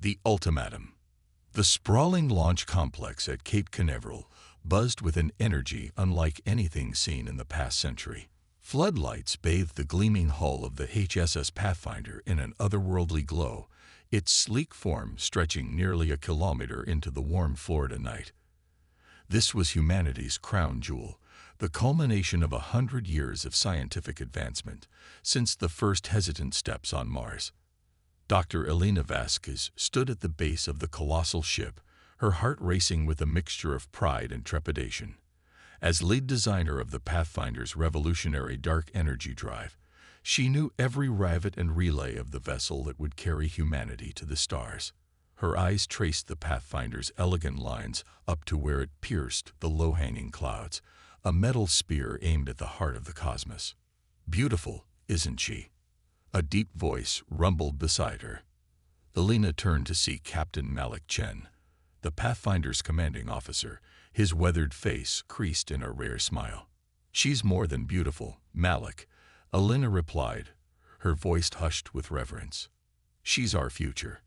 The ultimatum. The sprawling launch complex at Cape Canaveral buzzed with an energy unlike anything seen in the past century. Floodlights bathed the gleaming hull of the HSS Pathfinder in an otherworldly glow, its sleek form stretching nearly a kilometer into the warm Florida night. This was humanity's crown jewel, the culmination of 100 years of scientific advancement since the first hesitant steps on Mars. Dr. Elena Vasquez stood at the base of the colossal ship, her heart racing with a mixture of pride and trepidation. As lead designer of the Pathfinder's revolutionary dark energy drive, she knew every rivet and relay of the vessel that would carry humanity to the stars. Her eyes traced the Pathfinder's elegant lines up to where it pierced the low-hanging clouds, a metal spear aimed at the heart of the cosmos. "Beautiful, isn't she?" A deep voice rumbled beside her. Elena turned to see Captain Malik Chen, the Pathfinder's commanding officer, his weathered face creased in a rare smile. "She's more than beautiful, Malik," Elena replied, her voice hushed with reverence. "She's our future."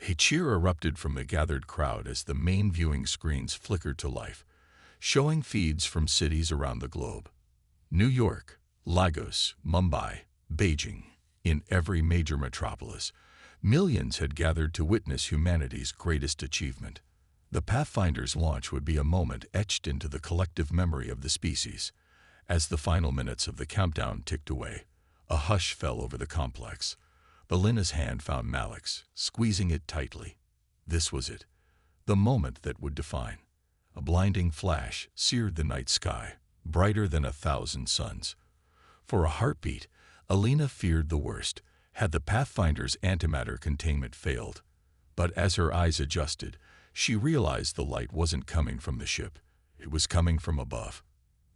A cheer erupted from the gathered crowd as the main viewing screens flickered to life, showing feeds from cities around the globe. New York, Lagos, Mumbai, Beijing. In every major metropolis, millions had gathered to witness humanity's greatest achievement. The Pathfinder's launch would be a moment etched into the collective memory of the species. As the final minutes of the countdown ticked away, a hush fell over the complex. Elena's hand found Malik's, squeezing it tightly. This was it, the moment that would define. A blinding flash seared the night sky, brighter than 1,000 suns. For a heartbeat, Elena feared the worst. Had the Pathfinder's antimatter containment failed? But as her eyes adjusted, she realized the light wasn't coming from the ship. It was coming from above.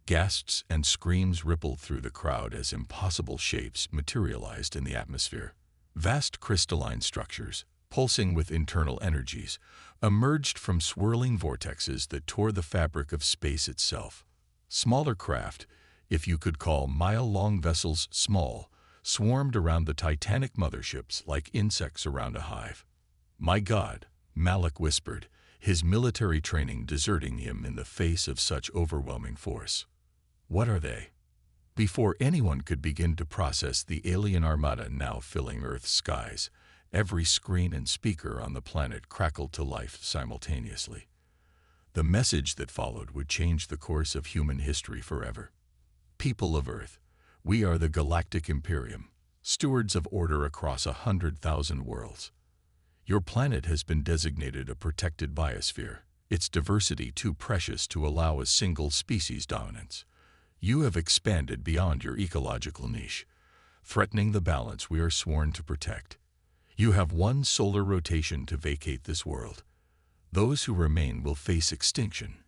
Gasps and screams rippled through the crowd as impossible shapes materialized in the atmosphere. Vast crystalline structures, pulsing with internal energies, emerged from swirling vortexes that tore the fabric of space itself. Smaller craft, if you could call mile-long vessels small, swarmed around the titanic motherships like insects around a hive. "My God," Malik whispered, his military training deserting him in the face of such overwhelming force. "What are they?" Before anyone could begin to process the alien armada now filling Earth's skies, every screen and speaker on the planet crackled to life simultaneously. The message that followed would change the course of human history forever. "People of Earth, we are the Galactic Imperium, stewards of order across 100,000 worlds. Your planet has been designated a protected biosphere, its diversity too precious to allow a single species dominance. You have expanded beyond your ecological niche, threatening the balance we are sworn to protect. You have one solar rotation to vacate this world. Those who remain will face extinction.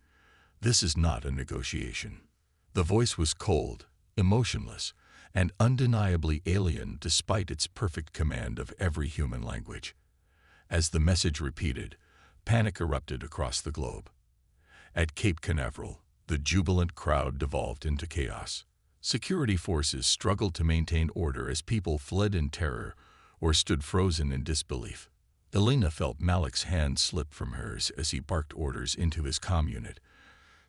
This is not a negotiation." The voice was cold, emotionless, and undeniably alien despite its perfect command of every human language. As the message repeated, panic erupted across the globe. At Cape Canaveral, the jubilant crowd devolved into chaos. Security forces struggled to maintain order as people fled in terror or stood frozen in disbelief. Elena felt Malik's hand slip from hers as he barked orders into his comm unit,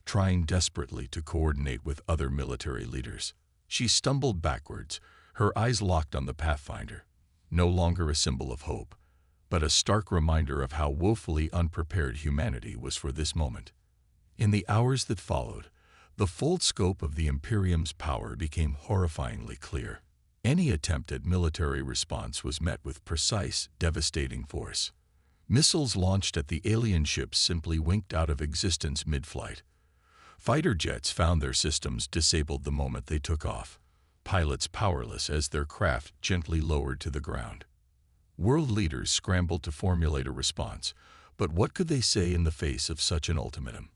trying desperately to coordinate with other military leaders. She stumbled backwards, her eyes locked on the Pathfinder, no longer a symbol of hope, but a stark reminder of how woefully unprepared humanity was for this moment. In the hours that followed, the full scope of the Imperium's power became horrifyingly clear. Any attempt at military response was met with precise, devastating force. Missiles launched at the alien ships simply winked out of existence mid-flight. Fighter jets found their systems disabled the moment they took off, pilots powerless as their craft gently lowered to the ground. World leaders scrambled to formulate a response, but what could they say in the face of such an ultimatum?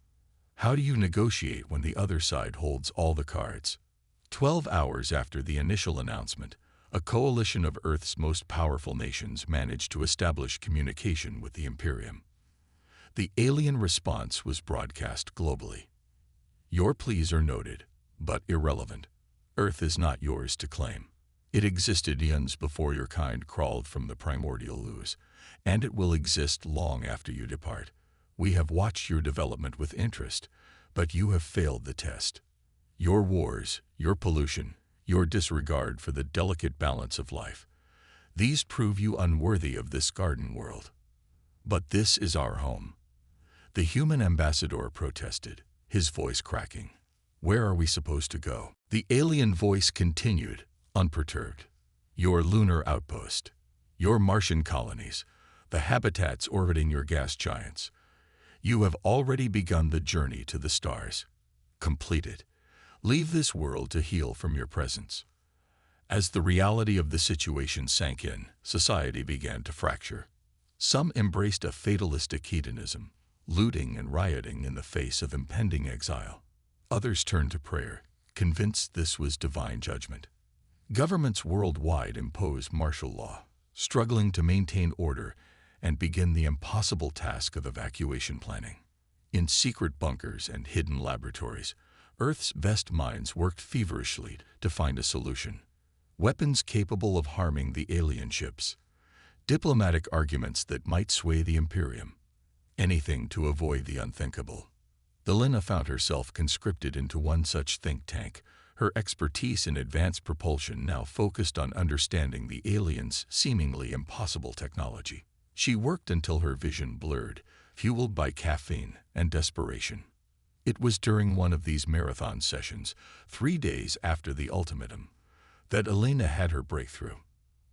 How do you negotiate when the other side holds all the cards? 12 hours after the initial announcement, a coalition of Earth's most powerful nations managed to establish communication with the Imperium. The alien response was broadcast globally. Your pleas are noted, but irrelevant. Earth is not yours to claim. It existed eons before your kind crawled from the primordial ooze, and it will exist long after you depart. We have watched your development with interest, but you have failed the test. Your wars, your pollution, your disregard for the delicate balance of life, these prove you unworthy of this garden world. But this is our home. The human ambassador protested, his voice cracking. Where are we supposed to go? The alien voice continued, unperturbed. Your lunar outpost, your Martian colonies, the habitats orbiting your gas giants. You have already begun the journey to the stars. Complete it. Leave this world to heal from your presence. As the reality of the situation sank in, society began to fracture. Some embraced a fatalistic hedonism, looting and rioting in the face of impending exile. Others turned to prayer, convinced this was divine judgment. Governments worldwide imposed martial law, struggling to maintain order and begin the impossible task of evacuation planning. In secret bunkers and hidden laboratories, Earth's best minds worked feverishly to find a solution. Weapons capable of harming the alien ships, diplomatic arguments that might sway the Imperium, anything to avoid the unthinkable. Elena found herself conscripted into one such think tank, her expertise in advanced propulsion now focused on understanding the aliens' seemingly impossible technology. She worked until her vision blurred, fueled by caffeine and desperation. It was during one of these marathon sessions, 3 days after the ultimatum, that Elena had her breakthrough.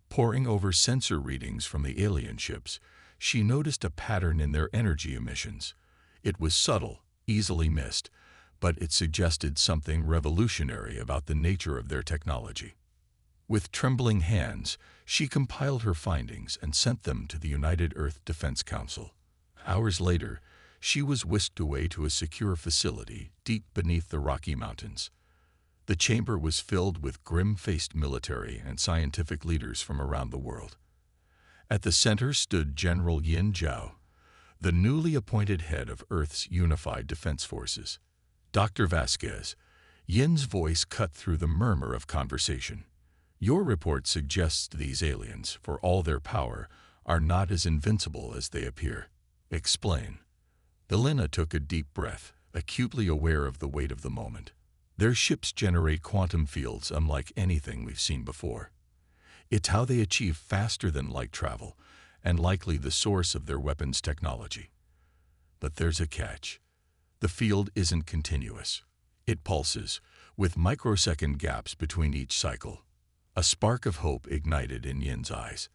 Poring over sensor readings from the alien ships, she noticed a pattern in their energy emissions. It was subtle, easily missed, but it suggested something revolutionary about the nature of their technology. With trembling hands, she compiled her findings and sent them to the United Earth Defense Council. Hours later, she was whisked away to a secure facility deep beneath the Rocky Mountains. The chamber was filled with grim-faced military and scientific leaders from around the world. At the center stood General Yin Zhao, the newly appointed head of Earth's unified defense forces. Dr. Vasquez, Yin's voice cut through the murmur of conversation. Your report suggests these aliens, for all their power, are not as invincible as they appear. Explain. Elena took a deep breath, acutely aware of the weight of the moment. Their ships generate quantum fields unlike anything we've seen before. It's how they achieve faster-than-light travel, and likely the source of their weapons technology. But there's a catch. The field isn't continuous. It pulses, with microsecond gaps between each cycle. A spark of hope ignited in Yin's eyes.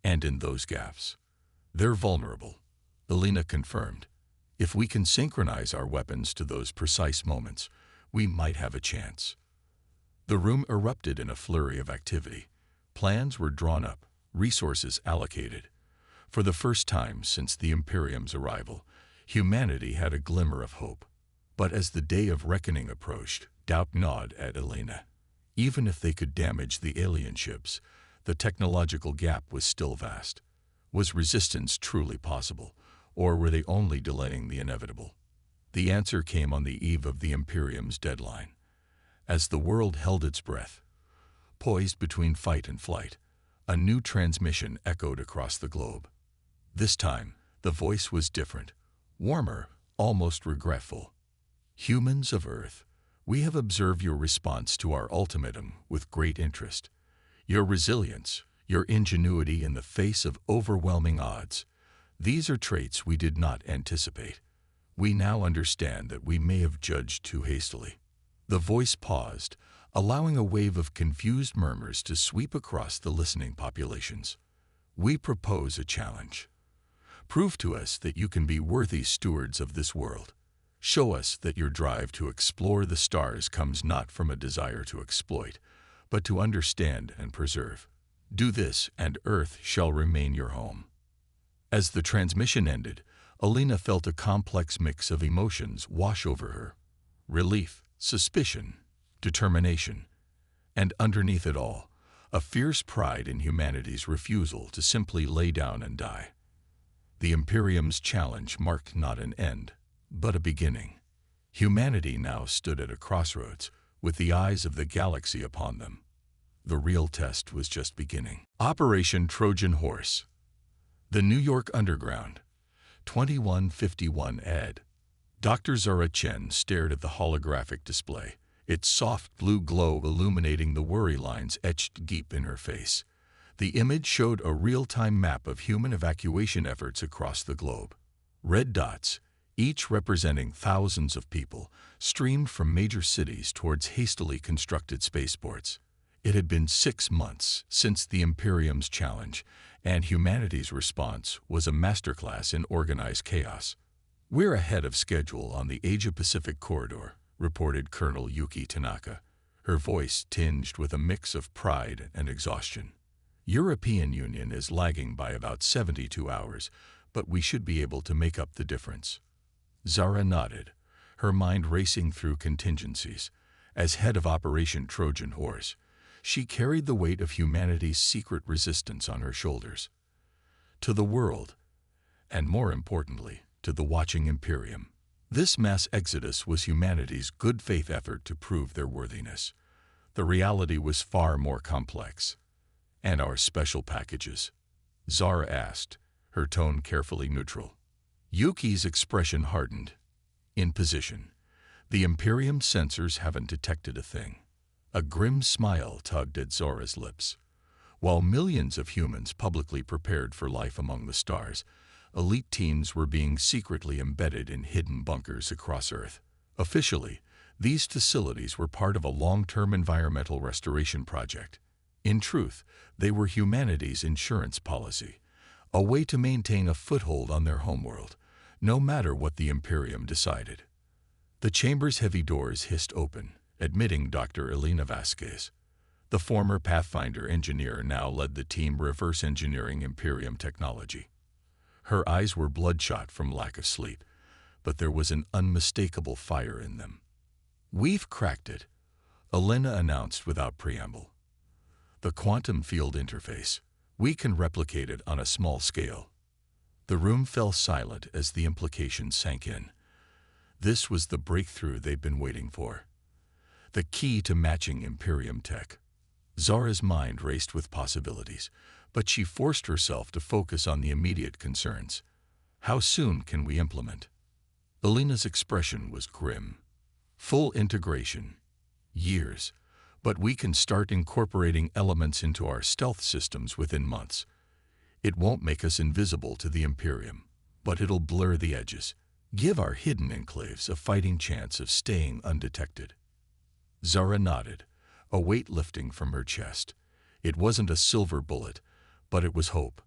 And in those gaps, they're vulnerable, Elena confirmed. If we can synchronize our weapons to those precise moments, we might have a chance. The room erupted in a flurry of activity. Plans were drawn up, resources allocated. For the first time since the Imperium's arrival, humanity had a glimmer of hope. But as the day of reckoning approached, doubt gnawed at Elena. Even if they could damage the alien ships, the technological gap was still vast. Was resistance truly possible, or were they only delaying the inevitable? The answer came on the eve of the Imperium's deadline. As the world held its breath, poised between fight and flight, a new transmission echoed across the globe. This time, the voice was different, warmer, almost regretful. Humans of Earth, we have observed your response to our ultimatum with great interest. Your resilience, your ingenuity in the face of overwhelming odds. These are traits we did not anticipate. We now understand that we may have judged too hastily. The voice paused, allowing a wave of confused murmurs to sweep across the listening populations. We propose a challenge. Prove to us that you can be worthy stewards of this world. Show us that your drive to explore the stars comes not from a desire to exploit, but to understand and preserve. Do this, and Earth shall remain your home. As the transmission ended, Elena felt a complex mix of emotions wash over her. Relief, suspicion, determination, and underneath it all, a fierce pride in humanity's refusal to simply lay down and die. The Imperium's challenge marked not an end, but a beginning. Humanity now stood at a crossroads, with the eyes of the galaxy upon them. The real test was just beginning. Operation Trojan Horse. The New York Underground, 2151 Ed. Dr. Zara Chen stared at the holographic display, its soft blue glow illuminating the worry lines etched deep in her face. The image showed a real-time map of human evacuation efforts across the globe. Red dots, each representing thousands of people, streamed from major cities towards hastily constructed spaceports. It had been 6 months since the Imperium's challenge, and humanity's response was a masterclass in organized chaos. "We're ahead of schedule on the Asia-Pacific corridor," reported Colonel Yuki Tanaka, her voice tinged with a mix of pride and exhaustion. "European Union is lagging by about 72 hours, but we should be able to make up the difference." Zara nodded, her mind racing through contingencies. As head of Operation Trojan Horse, she carried the weight of humanity's secret resistance on her shoulders. To the world, and more importantly, to the watching Imperium, this mass exodus was humanity's good faith effort to prove their worthiness. The reality was far more complex. "And our special packages?" Zara asked, her tone carefully neutral. Yuki's expression hardened. "In position. The Imperium sensors haven't detected a thing." A grim smile tugged at Zara's lips. While millions of humans publicly prepared for life among the stars, elite teams were being secretly embedded in hidden bunkers across Earth. Officially, these facilities were part of a long-term environmental restoration project. In truth, they were humanity's insurance policy, a way to maintain a foothold on their homeworld, no matter what the Imperium decided. The chamber's heavy doors hissed open, admitting Dr. Elena Vasquez. The former Pathfinder engineer now led the team reverse engineering Imperium technology. Her eyes were bloodshot from lack of sleep, but there was an unmistakable fire in them. "We've cracked it," Elena announced without preamble. "The quantum field interface. We can replicate it on a small scale." The room fell silent as the implication sank in. This was the breakthrough they'd been waiting for. The key to matching Imperium tech. Zara's mind raced with possibilities, but she forced herself to focus on the immediate concerns. How soon can we implement? Elena's expression was grim. "Full integration. Years. But we can start incorporating elements into our stealth systems within months. It won't make us invisible to the Imperium, but it'll blur the edges, give our hidden enclaves a fighting chance of staying undetected." Zara nodded, a weight lifting from her chest. It wasn't a silver bullet, but it was hope.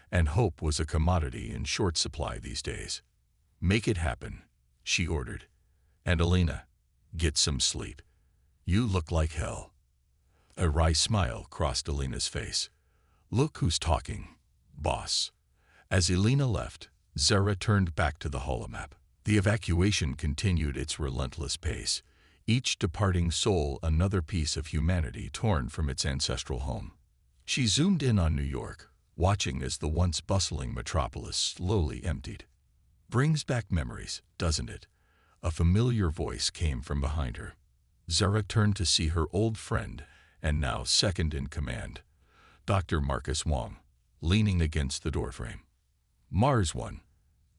And hope was a commodity in short supply these days. "Make it happen," she ordered. "And Elena, get some sleep. You look like hell." A wry smile crossed Elena's face. "Look who's talking, boss." As Elena left, Zara turned back to the holomap. The evacuation continued its relentless pace, each departing soul another piece of humanity torn from its ancestral home. She zoomed in on New York, watching as the once bustling metropolis slowly emptied. "Brings back memories, doesn't it?" A familiar voice came from behind her. Zara turned to see her old friend, and now second in command, Dr. Marcus Wong, leaning against the doorframe. "Mars One,"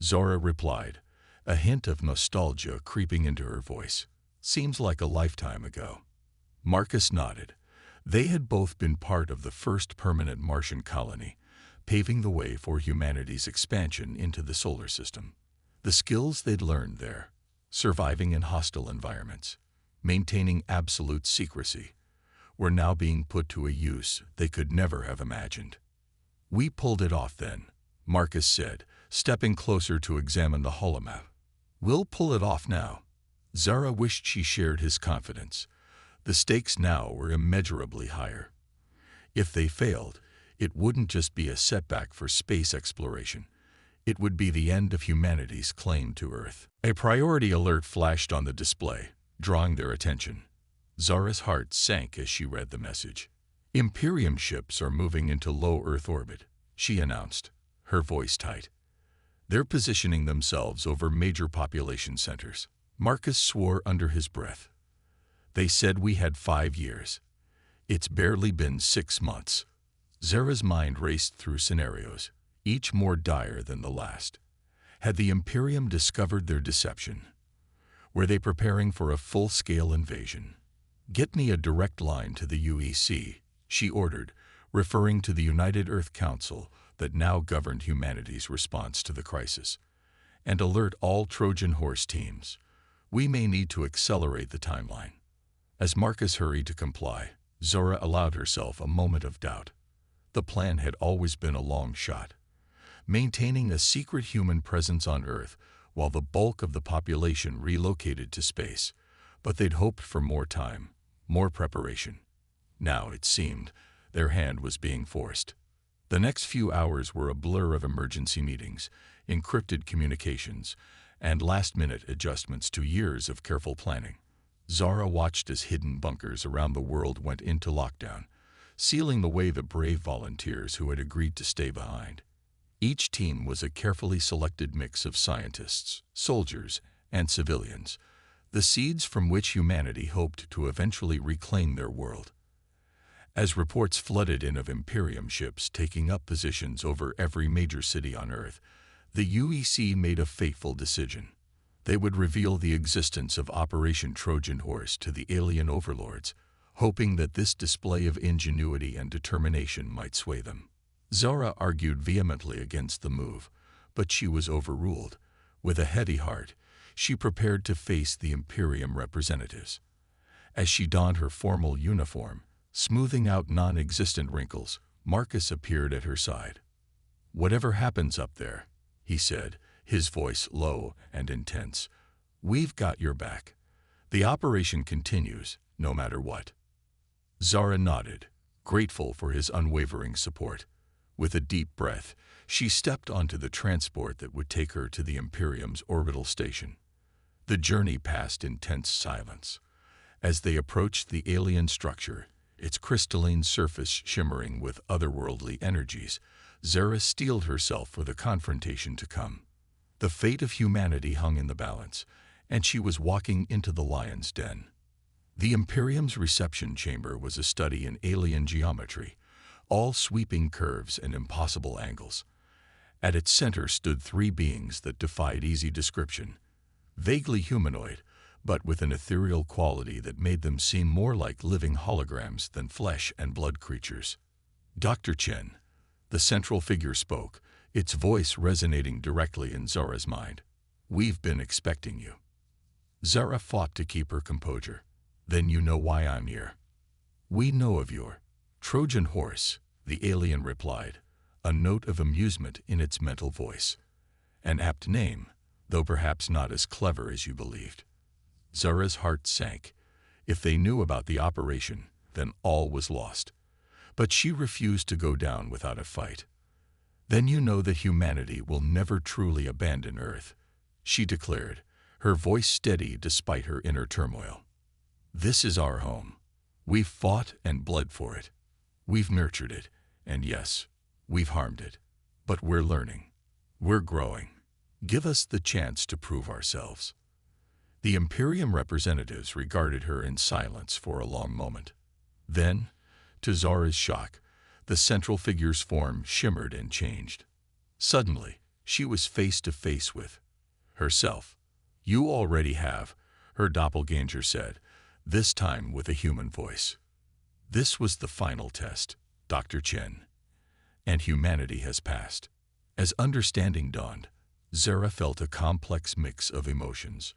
Zara replied, a hint of nostalgia creeping into her voice. "Seems like a lifetime ago." Marcus nodded. They had both been part of the first permanent Martian colony, paving the way for humanity's expansion into the solar system. The skills they'd learned there, surviving in hostile environments, maintaining absolute secrecy, were now being put to a use they could never have imagined. "We pulled it off then," Marcus said, stepping closer to examine the holomap. "We'll pull it off now." Zara wished she shared his confidence. The stakes now were immeasurably higher. If they failed, it wouldn't just be a setback for space exploration. It would be the end of humanity's claim to Earth. A priority alert flashed on the display, drawing their attention. Zara's heart sank as she read the message. "Imperium ships are moving into low Earth orbit," she announced, her voice tight. "They're positioning themselves over major population centers." Marcus swore under his breath. "They said we had 5 years. It's barely been 6 months." Zara's mind raced through scenarios, each more dire than the last. Had the Imperium discovered their deception? Were they preparing for a full-scale invasion? "Get me a direct line to the UEC," she ordered, referring to the United Earth Council that now governed humanity's response to the crisis. "And alert all Trojan Horse teams. We may need to accelerate the timeline." As Marcus hurried to comply, Zora allowed herself a moment of doubt. The plan had always been a long shot, maintaining a secret human presence on Earth while the bulk of the population relocated to space, but they'd hoped for more time, more preparation. Now, it seemed, their hand was being forced. The next few hours were a blur of emergency meetings, encrypted communications, and last-minute adjustments to years of careful planning. Zara watched as hidden bunkers around the world went into lockdown, sealing away the brave volunteers who had agreed to stay behind. Each team was a carefully selected mix of scientists, soldiers, and civilians, the seeds from which humanity hoped to eventually reclaim their world. As reports flooded in of Imperium ships taking up positions over every major city on Earth, the UEC made a fateful decision. They would reveal the existence of Operation Trojan Horse to the alien overlords, hoping that this display of ingenuity and determination might sway them. Zara argued vehemently against the move, but she was overruled. With a heavy heart, she prepared to face the Imperium representatives. As she donned her formal uniform, smoothing out non-existent wrinkles, Marcus appeared at her side. "Whatever happens up there," he said, his voice low and intense, "we've got your back. The operation continues, no matter what." Zara nodded, grateful for his unwavering support. With a deep breath, she stepped onto the transport that would take her to the Imperium's orbital station. The journey passed in tense silence. As they approached the alien structure, its crystalline surface shimmering with otherworldly energies, Zara steeled herself for the confrontation to come. The fate of humanity hung in the balance, and she was walking into the lion's den. The Imperium's reception chamber was a study in alien geometry, all sweeping curves and impossible angles. At its center stood three beings that defied easy description. Vaguely humanoid, but with an ethereal quality that made them seem more like living holograms than flesh and blood creatures. "Dr. Chen," the central figure spoke, its voice resonating directly in Zara's mind. "We've been expecting you." Zara fought to keep her composure. "Then you know why I'm here." "We know of your Trojan Horse," the alien replied, a note of amusement in its mental voice. "An apt name, though perhaps not as clever as you believed." Zara's heart sank. If they knew about the operation, then all was lost. But she refused to go down without a fight. "Then you know that humanity will never truly abandon Earth," she declared, her voice steady despite her inner turmoil. "This is our home. We've fought and bled for it. We've nurtured it, and yes, we've harmed it. But we're learning. We're growing. Give us the chance to prove ourselves." The Imperium representatives regarded her in silence for a long moment. Then, to Zara's shock, the central figure's form shimmered and changed. Suddenly, she was face to face with herself. "You already have," her doppelganger said, this time with a human voice. "This was the final test, Dr. Chen. And humanity has passed." As understanding dawned, Zara felt a complex mix of emotions: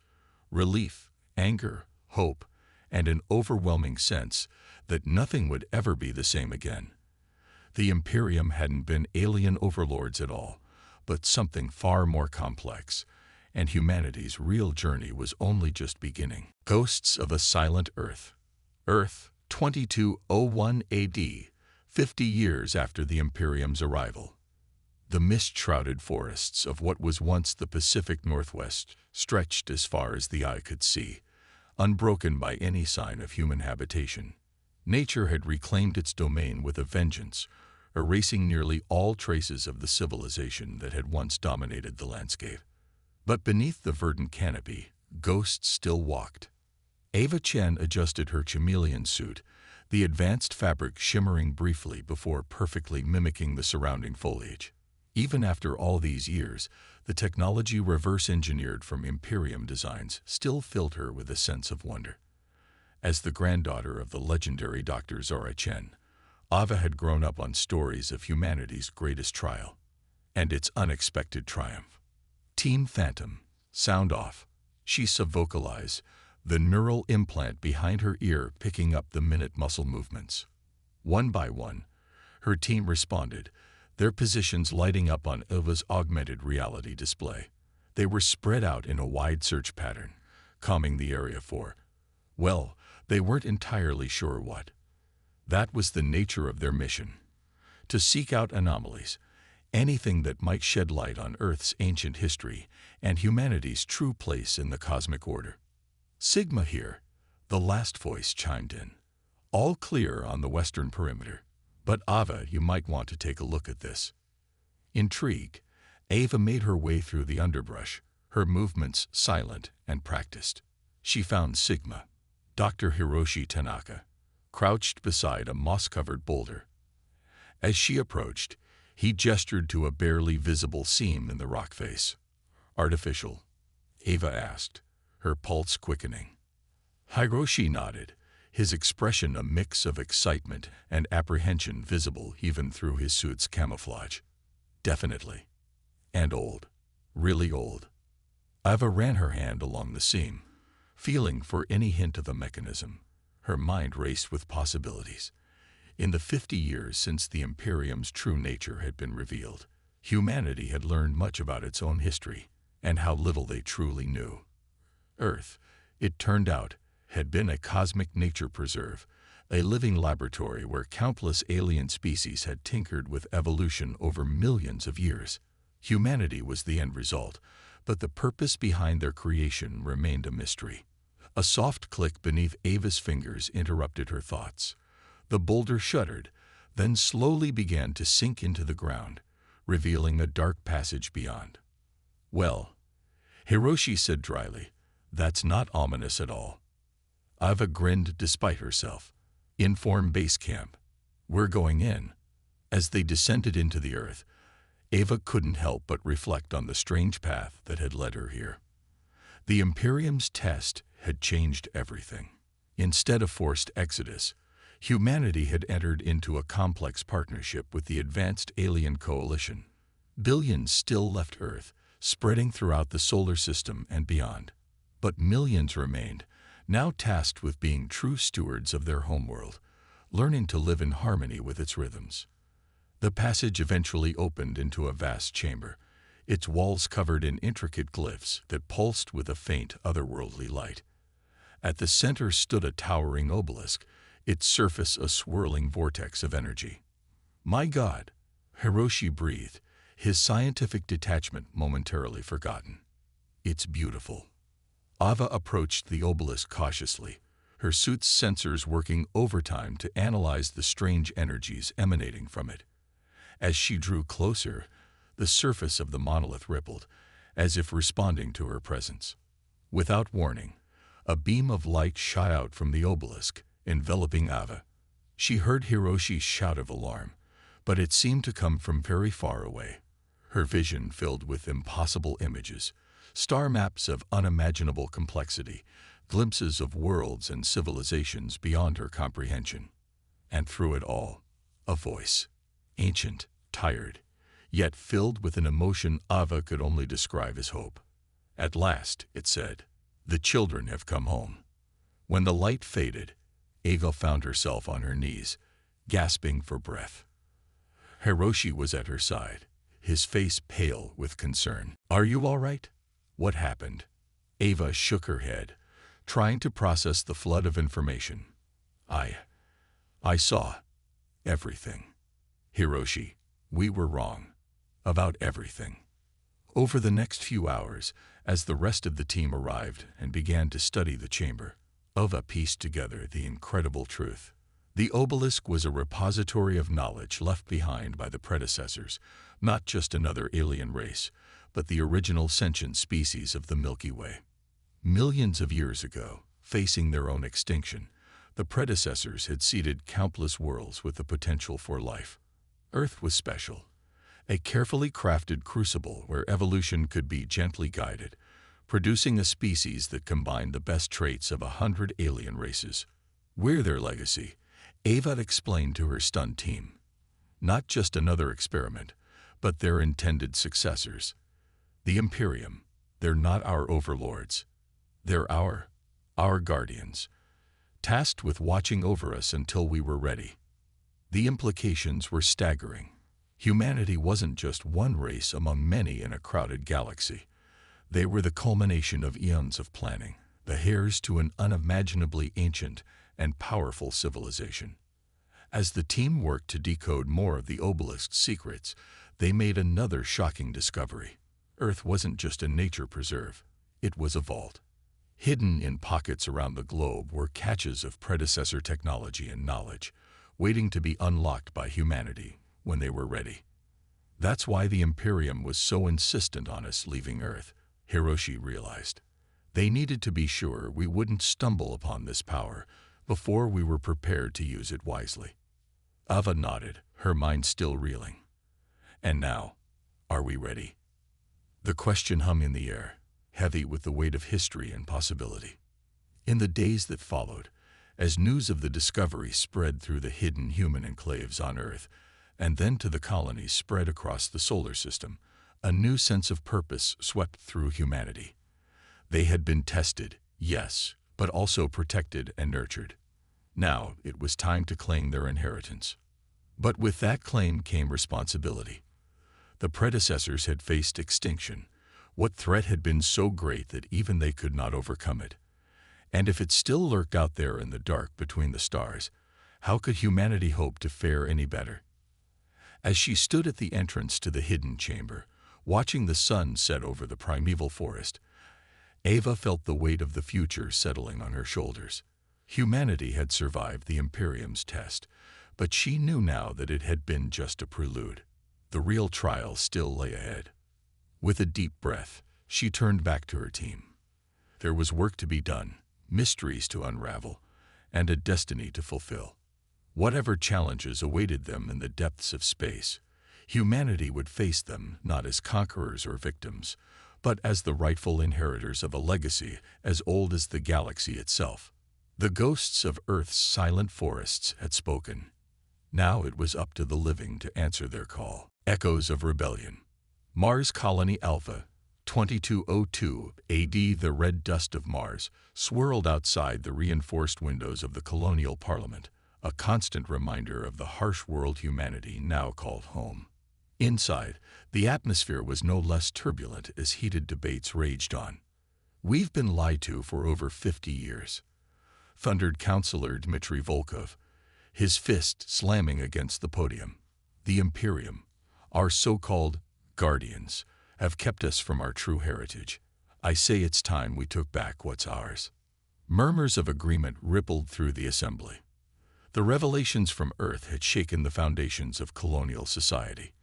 relief, anger, hope, and an overwhelming sense that nothing would ever be the same again. The Imperium hadn't been alien overlords at all, but something far more complex, and humanity's real journey was only just beginning. Ghosts of a Silent Earth. Earth, 2201 AD, 50 years after the Imperium's arrival. The mist-shrouded forests of what was once the Pacific Northwest stretched as far as the eye could see, unbroken by any sign of human habitation. Nature had reclaimed its domain with a vengeance, erasing nearly all traces of the civilization that had once dominated the landscape. But beneath the verdant canopy, ghosts still walked. Ava Chen adjusted her chameleon suit, the advanced fabric shimmering briefly before perfectly mimicking the surrounding foliage. Even after all these years, the technology reverse-engineered from Imperium designs still filled her with a sense of wonder. As the granddaughter of the legendary Dr. Zora Chen, Ava had grown up on stories of humanity's greatest trial and its unexpected triumph. Team Phantom, sound off, she subvocalized, the neural implant behind her ear picking up the minute muscle movements. One by one, her team responded, their positions lighting up on Ava's augmented reality display. They were spread out in a wide search pattern, combing the area for, well, they weren't entirely sure what. That was the nature of their mission: to seek out anomalies, anything that might shed light on Earth's ancient history and humanity's true place in the cosmic order. Sigma here, the last voice chimed in. All clear on the western perimeter. But Ava, you might want to take a look at this. Intrigued, Ava made her way through the underbrush, her movements silent and practiced. She found Sigma, Dr. Hiroshi Tanaka, crouched beside a moss-covered boulder. As she approached, he gestured to a barely visible seam in the rock face. Artificial? Ava asked, her pulse quickening. Hiroshi nodded, his expression a mix of excitement and apprehension visible even through his suit's camouflage. Definitely. And old. Really old. Ava ran her hand along the seam, feeling for any hint of a mechanism. Her mind raced with possibilities. In the 50 years since the Imperium's true nature had been revealed, humanity had learned much about its own history and how little they truly knew. Earth, it turned out, had been a cosmic nature preserve, a living laboratory where countless alien species had tinkered with evolution over millions of years. Humanity was the end result, but the purpose behind their creation remained a mystery. A soft click beneath Ava's fingers interrupted her thoughts. The boulder shuddered, then slowly began to sink into the ground, revealing a dark passage beyond. Well, Hiroshi said dryly, that's not ominous at all. Ava grinned despite herself. Inform base camp. We're going in. As they descended into the earth, Ava couldn't help but reflect on the strange path that had led her here. The Imperium's test had changed everything. Instead of forced exodus, humanity had entered into a complex partnership with the Advanced Alien Coalition. Billions still left Earth, spreading throughout the solar system and beyond. But millions remained, now tasked with being true stewards of their homeworld, learning to live in harmony with its rhythms. The passage eventually opened into a vast chamber, its walls covered in intricate glyphs that pulsed with a faint, otherworldly light. At the center stood a towering obelisk, its surface a swirling vortex of energy. My God, Hiroshi breathed, his scientific detachment momentarily forgotten. It's beautiful. Ava approached the obelisk cautiously, her suit's sensors working overtime to analyze the strange energies emanating from it. As she drew closer, the surface of the monolith rippled, as if responding to her presence. Without warning, a beam of light shot out from the obelisk, enveloping Ava. She heard Hiroshi's shout of alarm, but it seemed to come from very far away. Her vision filled with impossible images, star maps of unimaginable complexity, glimpses of worlds and civilizations beyond her comprehension. And through it all, a voice, ancient, tired, yet filled with an emotion Ava could only describe as hope. At last, it said, the children have come home. When the light faded, Ava found herself on her knees, gasping for breath. Hiroshi was at her side, his face pale with concern. Are you all right? What happened? Ava shook her head, trying to process the flood of information. I saw everything. Hiroshi, we were wrong. About everything. Over the next few hours, as the rest of the team arrived and began to study the chamber, Ava pieced together the incredible truth. The obelisk was a repository of knowledge left behind by the predecessors, not just another alien race, but the original sentient species of the Milky Way. Millions of years ago, facing their own extinction, the predecessors had seeded countless worlds with the potential for life. Earth was special, a carefully crafted crucible where evolution could be gently guided, producing a species that combined the best traits of 100 alien races. We're their legacy, Ava explained to her stunned team. Not just another experiment, but their intended successors. The Imperium, they're not our overlords. They're our guardians, tasked with watching over us until we were ready. The implications were staggering. Humanity wasn't just one race among many in a crowded galaxy. They were the culmination of eons of planning, the heirs to an unimaginably ancient and powerful civilization. As the team worked to decode more of the obelisk's secrets, they made another shocking discovery. Earth wasn't just a nature preserve, it was a vault. Hidden in pockets around the globe were caches of predecessor technology and knowledge, waiting to be unlocked by humanity when they were ready. That's why the Imperium was so insistent on us leaving Earth, Hiroshi realized. They needed to be sure we wouldn't stumble upon this power before we were prepared to use it wisely. Ava nodded, her mind still reeling. And now, are we ready? The question hung in the air, heavy with the weight of history and possibility. In the days that followed, as news of the discovery spread through the hidden human enclaves on Earth, and then to the colonies spread across the solar system, a new sense of purpose swept through humanity. They had been tested, yes, but also protected and nurtured. Now it was time to claim their inheritance. But with that claim came responsibility. The predecessors had faced extinction. What threat had been so great that even they could not overcome it? And if it still lurked out there in the dark between the stars, how could humanity hope to fare any better? As she stood at the entrance to the hidden chamber, watching the sun set over the primeval forest, Ava felt the weight of the future settling on her shoulders. Humanity had survived the Imperium's test, but she knew now that it had been just a prelude. The real trial still lay ahead. With a deep breath, she turned back to her team. There was work to be done, mysteries to unravel, and a destiny to fulfill. Whatever challenges awaited them in the depths of space, humanity would face them not as conquerors or victims, but as the rightful inheritors of a legacy as old as the galaxy itself. The ghosts of Earth's silent forests had spoken. Now it was up to the living to answer their call. Echoes of rebellion. Mars Colony Alpha, 2202 AD. The red dust of Mars swirled outside the reinforced windows of the colonial parliament, a constant reminder of the harsh world humanity now called home. Inside, the atmosphere was no less turbulent as heated debates raged on. "We've been lied to for over 50 years," thundered Councillor Dmitry Volkov, his fist slamming against the podium. "The Imperium, our so-called guardians, have kept us from our true heritage. I say it's time we took back what's ours." Murmurs of agreement rippled through the assembly. The revelations from Earth had shaken the foundations of colonial society.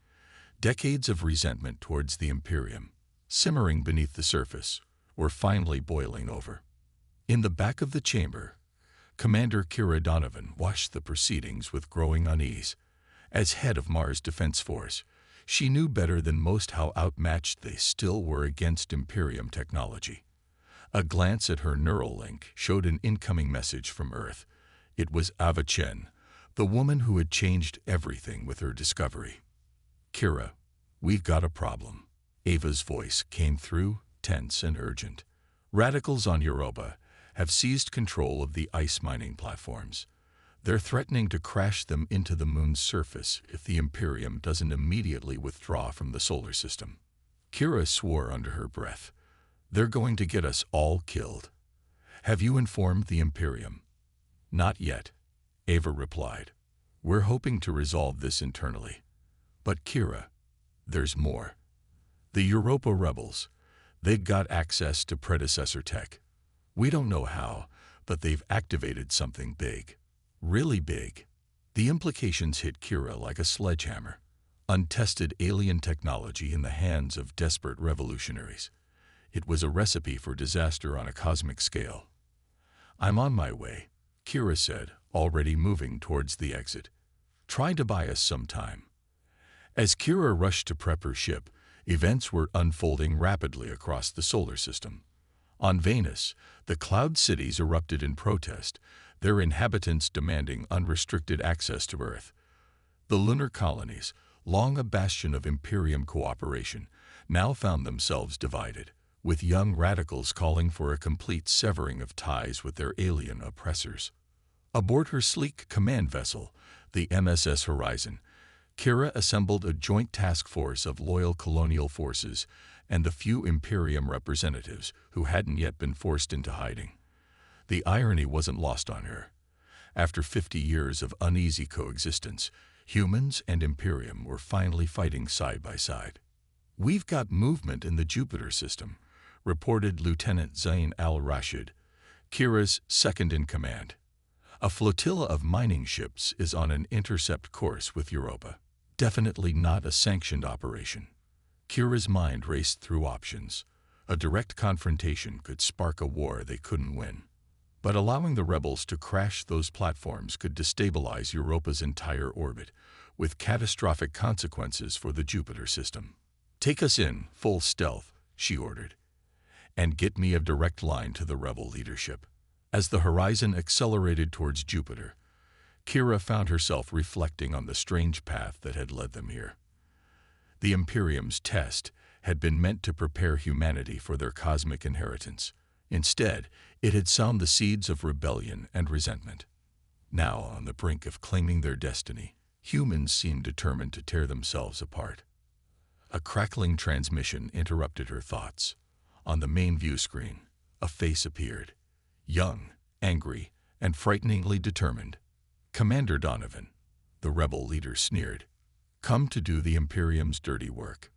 Decades of resentment towards the Imperium, simmering beneath the surface, were finally boiling over. In the back of the chamber, Commander Kira Donovan watched the proceedings with growing unease. As head of Mars Defense Force, she knew better than most how outmatched they still were against Imperium technology. A glance at her neural link showed an incoming message from Earth. It was Ava Chen, the woman who had changed everything with her discovery. "Kira, we've got a problem." Ava's voice came through, tense and urgent. "Radicals on Europa have seized control of the ice mining platforms. They're threatening to crash them into the moon's surface if the Imperium doesn't immediately withdraw from the solar system." Kira swore under her breath. "They're going to get us all killed." "Have you informed the Imperium?" "Not yet," Ava replied. "We're hoping to resolve this internally. But Kira, there's more. The Europa rebels, they've got access to predecessor tech. We don't know how, but they've activated something big. Really big." The implications hit Kira like a sledgehammer. Untested alien technology in the hands of desperate revolutionaries. It was a recipe for disaster on a cosmic scale. "I'm on my way," Kira said, already moving towards the exit. "Try to buy us some time." As Kira rushed to prep her ship, events were unfolding rapidly across the solar system. On Venus, the cloud cities erupted in protest, their inhabitants demanding unrestricted access to Earth. The lunar colonies, long a bastion of Imperium cooperation, now found themselves divided, with young radicals calling for a complete severing of ties with their alien oppressors. Aboard her sleek command vessel, the MSS Horizon, Kira assembled a joint task force of loyal colonial forces and the few Imperium representatives who hadn't yet been forced into hiding. The irony wasn't lost on her. After 50 years of uneasy coexistence, humans and Imperium were finally fighting side by side. "We've got movement in the Jupiter system," reported Lieutenant Zain al-Rashid, Kira's second-in-command. "A flotilla of mining ships is on an intercept course with Europa. Definitely not a sanctioned operation." Kira's mind raced through options. A direct confrontation could spark a war they couldn't win. But allowing the rebels to crash those platforms could destabilize Europa's entire orbit, with catastrophic consequences for the Jupiter system. "Take us in, full stealth," she ordered, "and get me a direct line to the rebel leadership." As the Horizon accelerated towards Jupiter, Kira found herself reflecting on the strange path that had led them here. The Imperium's test had been meant to prepare humanity for their cosmic inheritance. Instead, it had sown the seeds of rebellion and resentment. Now, on the brink of claiming their destiny, humans seemed determined to tear themselves apart. A crackling transmission interrupted her thoughts. On the main view screen, a face appeared. Young, angry, and frighteningly determined. "Commander Donovan," the rebel leader sneered. "Come to do the Imperium's dirty work."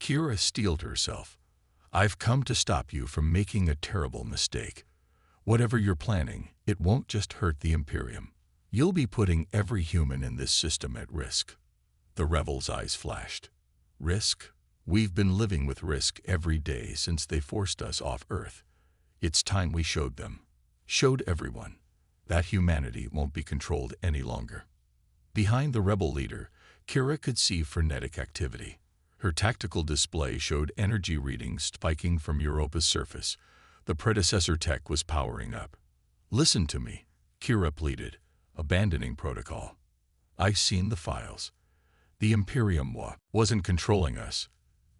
Kira steeled herself. "I've come to stop you from making a terrible mistake. Whatever you're planning, it won't just hurt the Imperium. You'll be putting every human in this system at risk." The rebel's eyes flashed. "Risk? We've been living with risk every day since they forced us off Earth. It's time we showed them, showed everyone, that humanity won't be controlled any longer." Behind the rebel leader, Kira could see frenetic activity. Her tactical display showed energy readings spiking from Europa's surface. The predecessor tech was powering up. "Listen to me," Kira pleaded, abandoning protocol. "I've seen the files. The Imperium wasn't controlling us.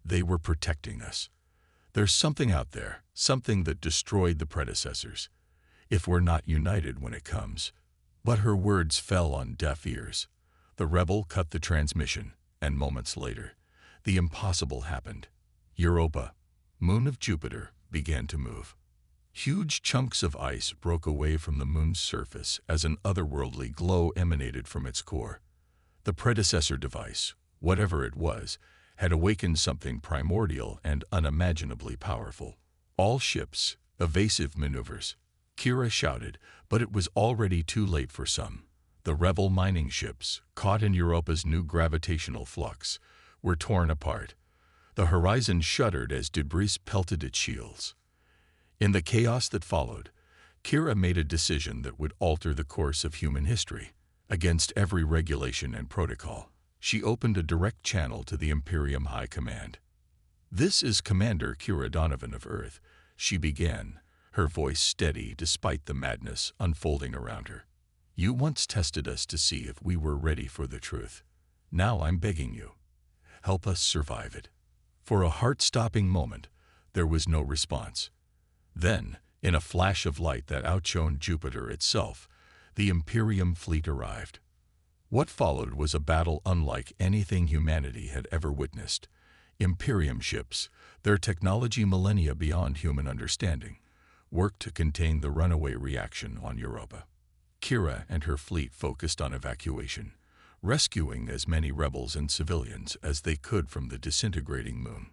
They were protecting us. There's something out there, something that destroyed the predecessors. If we're not united when it comes." But her words fell on deaf ears. The rebel cut the transmission, and moments later, the impossible happened. Europa, moon of Jupiter, began to move. Huge chunks of ice broke away from the moon's surface as an otherworldly glow emanated from its core. The predecessor device, whatever it was, had awakened something primordial and unimaginably powerful. "All ships, evasive maneuvers," Kira shouted, but it was already too late for some. The rebel mining ships, caught in Europa's new gravitational flux, were torn apart. The Horizon shuddered as debris pelted its shields. In the chaos that followed, Kira made a decision that would alter the course of human history. Against every regulation and protocol, she opened a direct channel to the Imperium High Command. "This is Commander Kira Donovan of Earth," she began, her voice steady despite the madness unfolding around her. "You once tested us to see if we were ready for the truth. Now I'm begging you, help us survive it." For a heart-stopping moment, there was no response. Then, in a flash of light that outshone Jupiter itself, the Imperium fleet arrived. What followed was a battle unlike anything humanity had ever witnessed. Imperium ships, their technology millennia beyond human understanding, worked to contain the runaway reaction on Europa. Kira and her fleet focused on evacuation, rescuing as many rebels and civilians as they could from the disintegrating moon.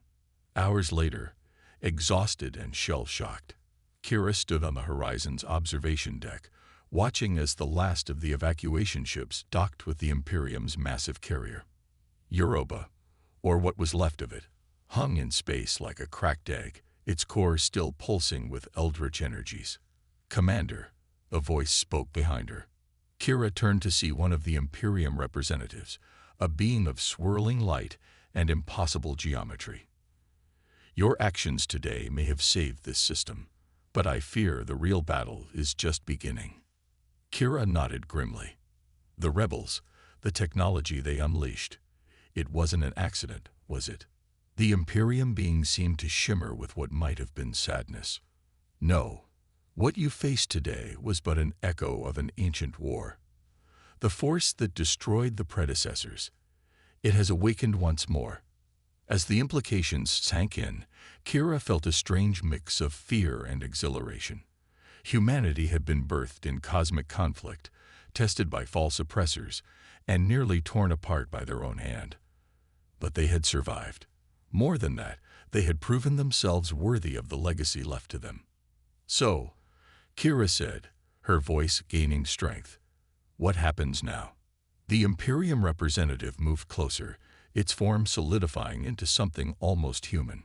Hours later, exhausted and shell-shocked, Kira stood on the Horizon's observation deck, watching as the last of the evacuation ships docked with the Imperium's massive carrier. Europa, or what was left of it, hung in space like a cracked egg, its core still pulsing with eldritch energies. "Commander," a voice spoke behind her. Kira turned to see one of the Imperium representatives, a being of swirling light and impossible geometry. Your actions today may have saved this system, but I fear the real battle is just beginning. Kira nodded grimly. The rebels, the technology they unleashed. It wasn't an accident, was it? The Imperium being seemed to shimmer with what might have been sadness. No, what you faced today was but an echo of an ancient war. The force that destroyed the predecessors. It has awakened once more. As the implications sank in, Kira felt a strange mix of fear and exhilaration. Humanity had been birthed in cosmic conflict, tested by false oppressors, and nearly torn apart by their own hand. But they had survived. More than that, they had proven themselves worthy of the legacy left to them. So, Kira said, her voice gaining strength, "What happens now?" The Imperium representative moved closer, its form solidifying into something almost human.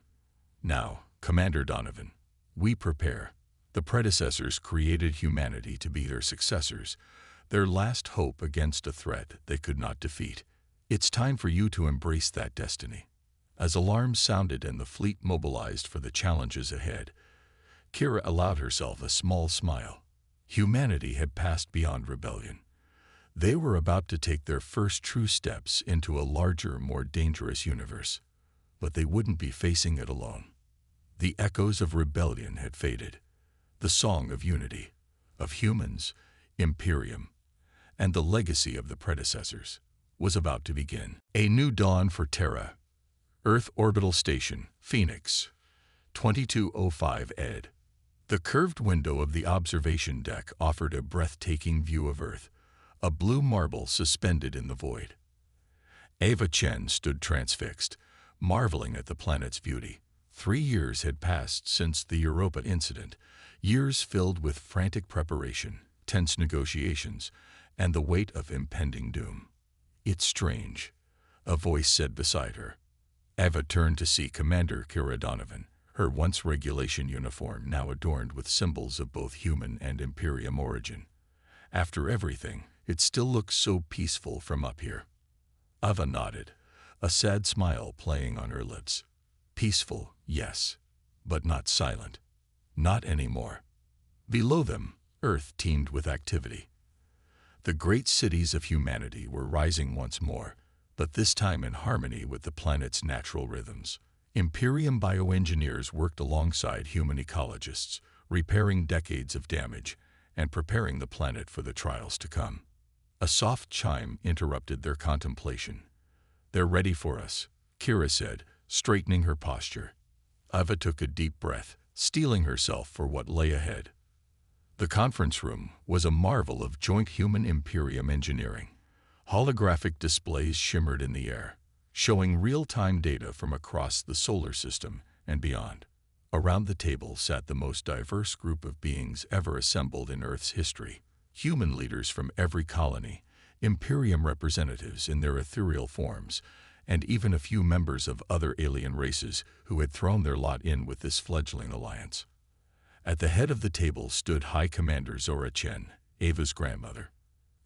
"Now, Commander Donovan, we prepare. The predecessors created humanity to be their successors, their last hope against a threat they could not defeat. It's time for you to embrace that destiny." As alarms sounded and the fleet mobilized for the challenges ahead, Kira allowed herself a small smile. Humanity had passed beyond rebellion. They were about to take their first true steps into a larger, more dangerous universe. But they wouldn't be facing it alone. The echoes of rebellion had faded. The song of unity, of humans, Imperium, and the legacy of the predecessors was about to begin. A new dawn for Terra. Earth Orbital Station, Phoenix, 2205 ed. The curved window of the observation deck offered a breathtaking view of Earth, a blue marble suspended in the void. Ava Chen stood transfixed, marveling at the planet's beauty. 3 years had passed since the Europa incident, years filled with frantic preparation, tense negotiations, and the weight of impending doom. "It's strange," a voice said beside her. Ava turned to see Commander Kira Donovan, her once regulation uniform now adorned with symbols of both human and Imperium origin. "After everything, it still looks so peaceful from up here." Ava nodded, a sad smile playing on her lips. Peaceful, yes, but not silent. Not anymore. Below them, Earth teemed with activity. The great cities of humanity were rising once more, but this time in harmony with the planet's natural rhythms. Imperium bioengineers worked alongside human ecologists, repairing decades of damage and preparing the planet for the trials to come. A soft chime interrupted their contemplation. "They're ready for us," Kira said, straightening her posture. Ava took a deep breath, steeling herself for what lay ahead. The conference room was a marvel of joint human Imperium engineering. Holographic displays shimmered in the air, showing real-time data from across the solar system and beyond. Around the table sat the most diverse group of beings ever assembled in Earth's history. Human leaders from every colony, Imperium representatives in their ethereal forms, and even a few members of other alien races who had thrown their lot in with this fledgling alliance. At the head of the table stood High Commander Zora Chen, Ava's grandmother.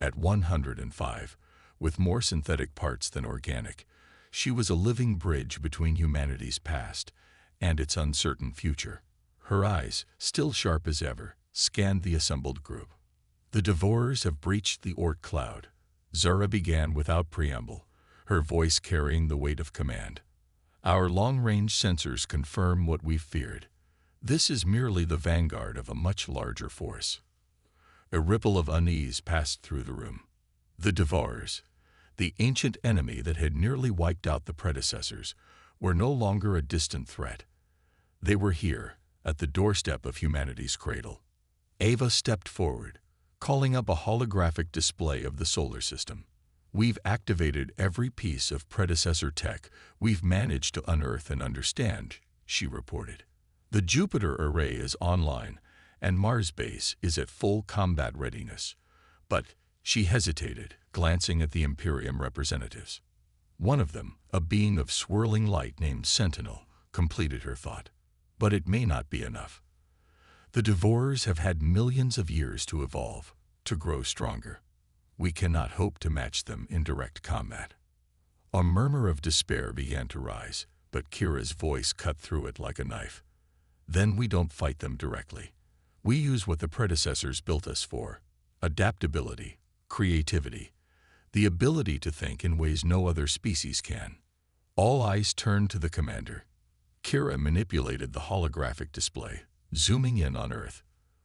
At 105, with more synthetic parts than organic, she was a living bridge between humanity's past and its uncertain future. Her eyes, still sharp as ever, scanned the assembled group. "The Devourers have breached the Orc cloud," Zora began without preamble, her voice carrying the weight of command. "Our long-range sensors confirm what we feared. This is merely the vanguard of a much larger force." A ripple of unease passed through the room. The Devourers, the ancient enemy that had nearly wiped out the predecessors, were no longer a distant threat. They were here, at the doorstep of humanity's cradle. Ava stepped forward, calling up a holographic display of the solar system. "We've activated every piece of predecessor tech we've managed to unearth and understand," she reported. "The Jupiter array is online, and Mars base is at full combat readiness." But she hesitated, glancing at the Imperium representatives. One of them, a being of swirling light named Sentinel, completed her thought. "But it may not be enough. The Devourers have had millions of years to evolve, to grow stronger. We cannot hope to match them in direct combat." A murmur of despair began to rise, but Kira's voice cut through it like a knife. Then we don't fight them directly. We use what the predecessors built us for: adaptability, creativity, the ability to think in ways no other species can. All eyes turned to the commander. Kira manipulated the holographic display, zooming in on Earth.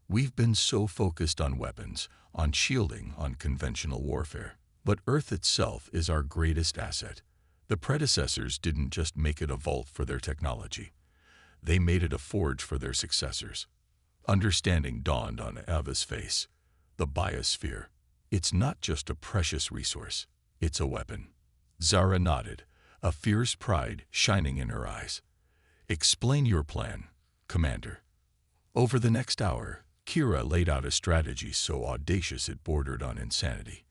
We've been so focused on weapons, on shielding, on conventional warfare. But Earth itself is our greatest asset. The predecessors didn't just make it a vault for their technology. They made it a forge for their successors. Understanding dawned on Ava's face. The biosphere. It's not just a precious resource. It's a weapon. Zara nodded, a fierce pride shining in her eyes. Explain your plan, Commander. Over the next hour, Kira laid out a strategy so audacious it bordered on insanity.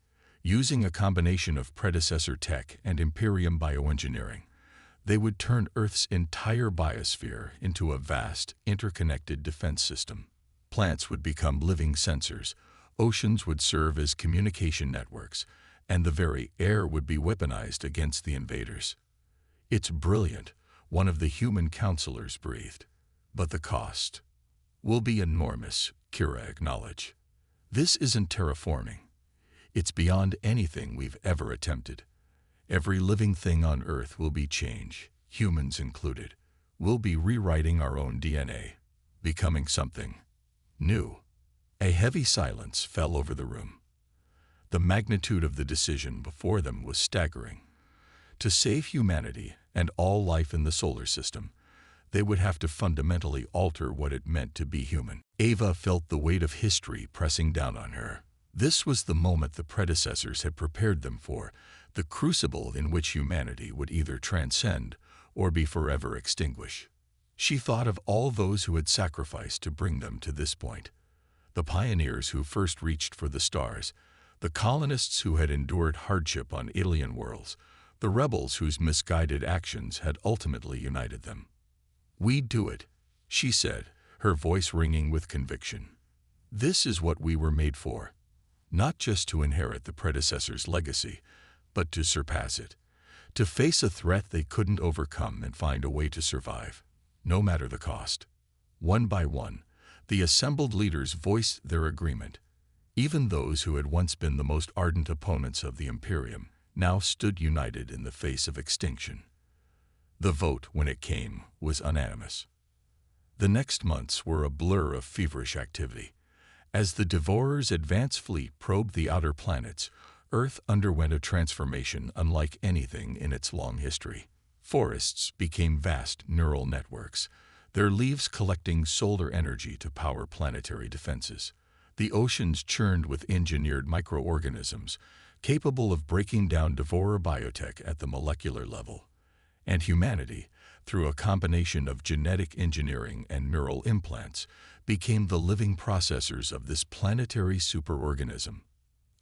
Using a combination of predecessor tech and Imperium bioengineering, they would turn Earth's entire biosphere into a vast, interconnected defense system. Plants would become living sensors, oceans would serve as communication networks, and the very air would be weaponized against the invaders. It's brilliant, one of the human counselors breathed. But the cost will be enormous, Kira acknowledged. This isn't terraforming. It's beyond anything we've ever attempted. Every living thing on Earth will be changed, humans included. We'll be rewriting our own DNA, becoming something new. A heavy silence fell over the room. The magnitude of the decision before them was staggering. To save humanity and all life in the solar system, they would have to fundamentally alter what it meant to be human. Ava felt the weight of history pressing down on her. This was the moment the predecessors had prepared them for, the crucible in which humanity would either transcend or be forever extinguished. She thought of all those who had sacrificed to bring them to this point. The pioneers who first reached for the stars, the colonists who had endured hardship on alien worlds, the rebels whose misguided actions had ultimately united them. "We'd do it," she said, her voice ringing with conviction. "This is what we were made for. Not just to inherit the predecessors' legacy, but to surpass it, to face a threat they couldn't overcome and find a way to survive, no matter the cost." One by one, the assembled leaders voiced their agreement. Even those who had once been the most ardent opponents of the Imperium now stood united in the face of extinction. The vote, when it came, was unanimous. The next months were a blur of feverish activity. As the Devourer's advance fleet probed the outer planets, Earth underwent a transformation unlike anything in its long history. Forests became vast neural networks, their leaves collecting solar energy to power planetary defenses. The oceans churned with engineered microorganisms, capable of breaking down Devourer biotech at the molecular level. And humanity, through a combination of genetic engineering and neural implants, became the living processors of this planetary superorganism.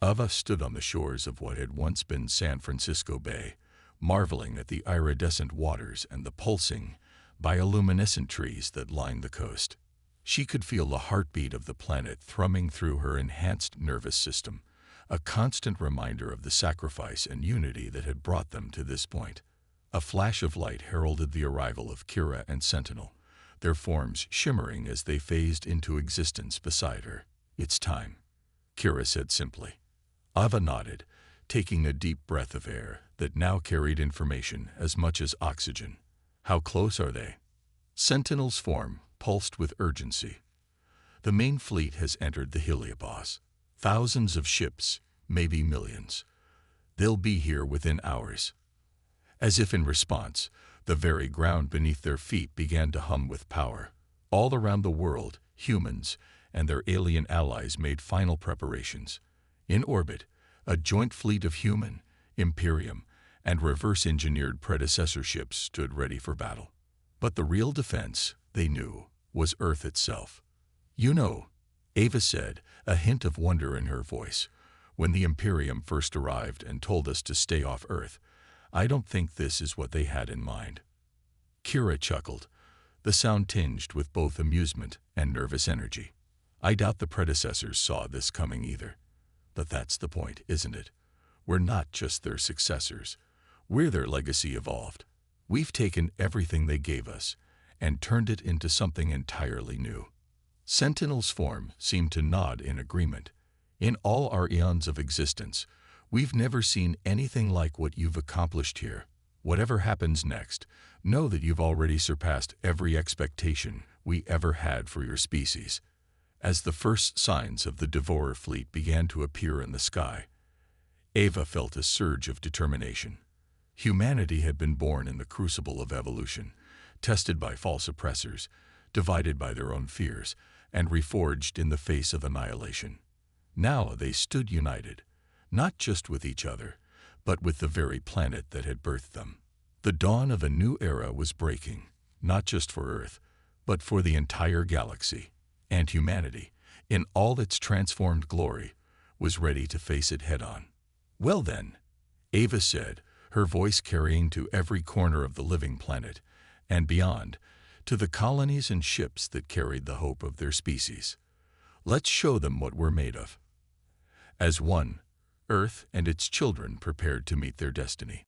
Ava stood on the shores of what had once been San Francisco Bay, marveling at the iridescent waters and the pulsing, bioluminescent trees that lined the coast. She could feel the heartbeat of the planet thrumming through her enhanced nervous system, a constant reminder of the sacrifice and unity that had brought them to this point. A flash of light heralded the arrival of Kira and Sentinel, their forms shimmering as they phased into existence beside her. "It's time," Kira said simply. Ava nodded, taking a deep breath of air that now carried information as much as oxygen. "How close are they?" Sentinel's form pulsed with urgency. "The main fleet has entered the heliopause. Thousands of ships, maybe millions. They'll be here within hours." As if in response, the very ground beneath their feet began to hum with power. All around the world, humans and their alien allies made final preparations. In orbit, a joint fleet of human, Imperium, and reverse-engineered predecessor ships stood ready for battle. But the real defense, they knew, was Earth itself. "You know," Ava said, a hint of wonder in her voice, "when the Imperium first arrived and told us to stay off Earth, I don't think this is what they had in mind." Kira chuckled, the sound tinged with both amusement and nervous energy. "I doubt the predecessors saw this coming either. But that's the point, isn't it? We're not just their successors. We're their legacy evolved. We've taken everything they gave us and turned it into something entirely new. Sentinel's form seemed to nod in agreement. In all our eons of existence, we've never seen anything like what you've accomplished here. Whatever happens next, know that you've already surpassed every expectation we ever had for your species. As the first signs of the Devourer fleet began to appear in the sky, Ava felt a surge of determination. Humanity had been born in the crucible of evolution, tested by false oppressors, divided by their own fears, and reforged in the face of annihilation. Now they stood united, not just with each other, but with the very planet that had birthed them. The dawn of a new era was breaking, not just for Earth, but for the entire galaxy. And humanity, in all its transformed glory, was ready to face it head-on. "Well then," Ava said, her voice carrying to every corner of the living planet, and beyond, to the colonies and ships that carried the hope of their species. "Let's show them what we're made of." As one, Earth and its children prepared to meet their destiny.